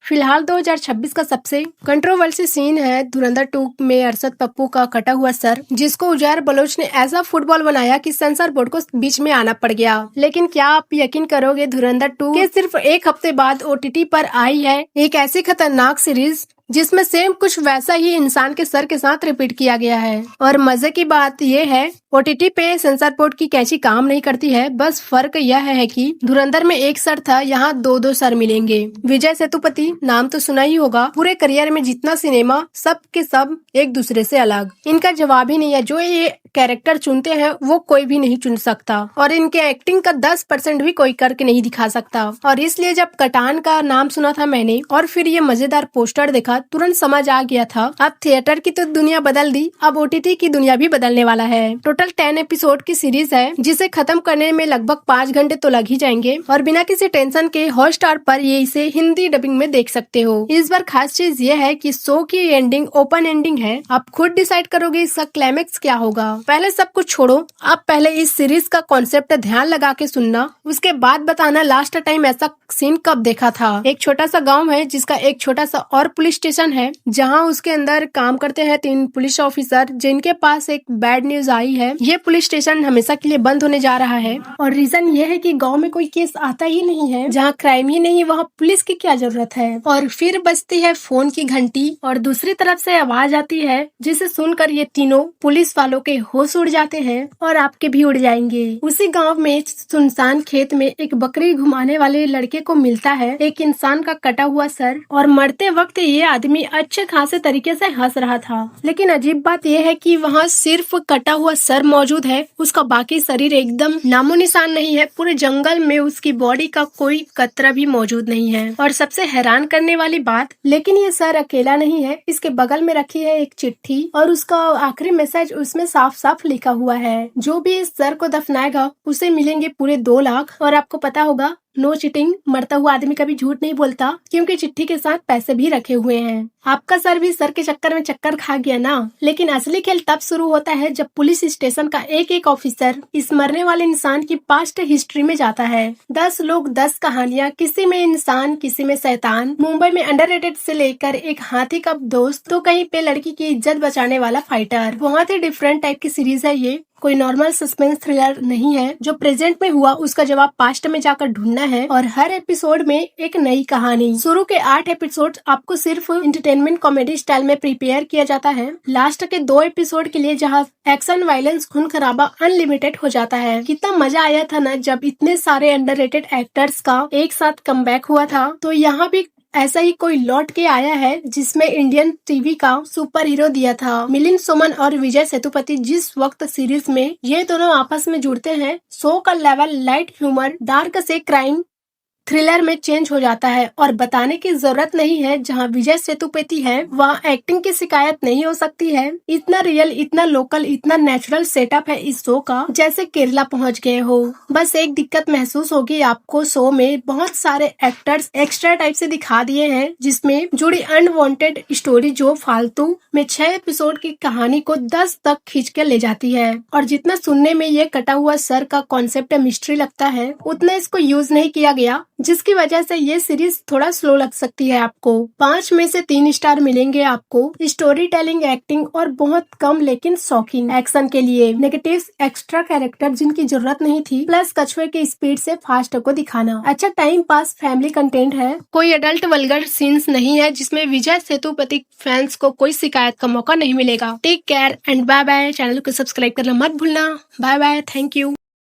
फिलहाल 2026 का सबसे कंट्रोवर्सी सीन है धुरंधर 2 में अरशद पप्पू का कटा हुआ सर, जिसको उजैर बलोच ने ऐसा फुटबॉल बनाया कि सेंसर बोर्ड को बीच में आना पड़ गया। लेकिन क्या आप यकीन करोगे, धुरंधर 2 के सिर्फ एक हफ्ते बाद OTT पर आई है एक ऐसी खतरनाक सीरीज जिसमें सेम कुछ वैसा ही इंसान के सर के साथ रिपीट किया गया है। और मजे की बात यह है, OTT पे सेंसर बोर्ड की कैची काम नहीं करती है। बस फर्क यह है कि धुरंधर में एक सर था, यहाँ दो सर मिलेंगे। विजय सेतुपति नाम तो सुना ही होगा। पूरे करियर में जितना सिनेमा, सब के सब एक दूसरे से अलग, इनका जवाब ही नहीं है। जो ये कैरेक्टर चुनते हैं वो कोई भी नहीं चुन सकता, और इनके एक्टिंग का 10% भी कोई करके नहीं दिखा सकता। और इसलिए जब कटान का नाम सुना था मैंने और फिर ये मजेदार पोस्टर देखा, तुरंत समझ आ गया था अब थिएटर की तो दुनिया बदल दी, अब OTT की दुनिया भी बदलने वाला है। टोटल 10 एपिसोड की सीरीज है, जिसे खत्म करने में लगभग 5 घंटे तो लग ही जाएंगे। और बिना किसी टेंशन के हॉटस्टार पर ये इसे हिंदी डबिंग में देख सकते हो। इस बार खास चीज ये है कि शो की एंडिंग ओपन एंडिंग है। आप खुद डिसाइड करोगे इसका क्लाइमेक्स क्या होगा। पहले सब कुछ छोड़ो, आप पहले इस सीरीज का कॉन्सेप्ट ध्यान लगा के सुनना, उसके बाद बताना लास्ट टाइम ऐसा सीन कब देखा था। एक छोटा सा गाँव है जिसका एक छोटा सा और पुलिस स्टेशन है, जहाँ उसके अंदर काम करते हैं 3 पुलिस ऑफिसर, जिनके पास एक बैड न्यूज आई है। ये पुलिस स्टेशन हमेशा के लिए बंद होने जा रहा है, और रीजन ये है कि गांव में कोई केस आता ही नहीं है। जहाँ क्राइम ही नहीं, वहाँ पुलिस की क्या जरूरत है। और फिर बजती है फोन की घंटी, और दूसरी तरफ से आवाज आती है, जिसे सुनकर ये तीनों पुलिस वालों के होश उड़ जाते हैं और आपके भी उड़ जाएंगे। उसी गाँव में सुनसान खेत में एक बकरी घुमाने वाले लड़के को मिलता है एक इंसान का कटा हुआ सर, और मरते वक्त ये आदमी अच्छे खासे तरीके से हंस रहा था। लेकिन अजीब बात यह है कि वहाँ सिर्फ कटा हुआ सर मौजूद है, उसका बाकी शरीर एकदम नामो निशान नहीं है। पूरे जंगल में उसकी बॉडी का कोई कतरा भी मौजूद नहीं है। और सबसे हैरान करने वाली बात, लेकिन ये सर अकेला नहीं है, इसके बगल में रखी है एक चिट्ठी, और उसका आखिरी मैसेज उसमें साफ साफ लिखा हुआ है, जो भी इस सर को दफनाएगा उसे मिलेंगे पूरे 2 लाख। और आपको पता होगा, नो चीटिंग, मरता हुआ आदमी कभी झूठ नहीं बोलता, क्योंकि चिट्ठी के साथ पैसे भी रखे हुए हैं। आपका सर भी सर के चक्कर में चक्कर खा गया ना। लेकिन असली खेल तब शुरू होता है जब पुलिस स्टेशन का एक ऑफिसर इस मरने वाले इंसान की पास्ट हिस्ट्री में जाता है। 10 लोग 10 कहानियाँ, किसी में इंसान किसी में शैतान, मुंबई में अंडररेटेड से लेकर एक हाथी का दोस्त, तो कहीं पे लड़की की इज्जत बचाने वाला फाइटर। बहुत ही डिफरेंट टाइप की सीरीज है ये, कोई नॉर्मल सस्पेंस थ्रिलर नहीं है। जो प्रेजेंट में हुआ उसका जवाब पास्ट में जाकर ढूंढना है, और हर एपिसोड में एक नई कहानी। शुरू के 8 एपिसोड आपको सिर्फ एंटरटेनमेंट कॉमेडी स्टाइल में प्रिपेयर किया जाता है। लास्ट के 2 एपिसोड के लिए जहाँ एक्शन, वायलेंस, खून खराबा अनलिमिटेड हो जाता है। कितना मजा आया था ना जब इतने सारे अंडररेटेड एक्टर्स का एक साथ कमबैक हुआ था। तो यहाँ भी ऐसा ही कोई लौट के आया है, जिसमें इंडियन टीवी का सुपर हीरो दिया था। मिलिंद सोमन और विजय सेतुपति जिस वक्त सीरीज में ये दोनों आपस में जुड़ते हैं, शो का लेवल लाइट ह्यूमर, डार्क से क्राइम थ्रिलर में चेंज हो जाता है। और बताने की जरूरत नहीं है, जहाँ विजय सेतुपति है वहाँ एक्टिंग की शिकायत नहीं हो सकती है। इतना रियल, इतना लोकल, इतना नेचुरल सेटअप है इस शो का, जैसे केरला पहुँच गए हो। बस एक दिक्कत महसूस होगी आपको, शो में बहुत सारे एक्टर्स एक्स्ट्रा टाइप से दिखा दिए हैं, जिसमें जुड़ी अनवांटेड स्टोरी जो फालतू में 6 एपिसोड की कहानी को 10 तक खींच के ले जाती है। और जितना सुनने में ये कटा हुआ सर का कॉन्सेप्ट मिस्ट्री लगता है, उतना इसको यूज नहीं किया गया, जिसकी वजह से ये सीरीज थोड़ा स्लो लग सकती है आपको। 5 में से 3 स्टार मिलेंगे आपको स्टोरी टेलिंग, एक्टिंग और बहुत कम लेकिन शॉकिंग एक्शन के लिए। नेगेटिव्स, एक्स्ट्रा कैरेक्टर जिनकी जरूरत नहीं थी, प्लस कछुए की स्पीड से फास्ट को दिखाना। अच्छा टाइम पास फैमिली कंटेंट है, कोई एडल्ट वल्गर सीन्स नहीं है, जिसमें विजय सेतुपति फैंस को कोई शिकायत का मौका नहीं मिलेगा। Take care and bye bye. Channel को सब्सक्राइब करना मत भूलना। Bye bye, thank you.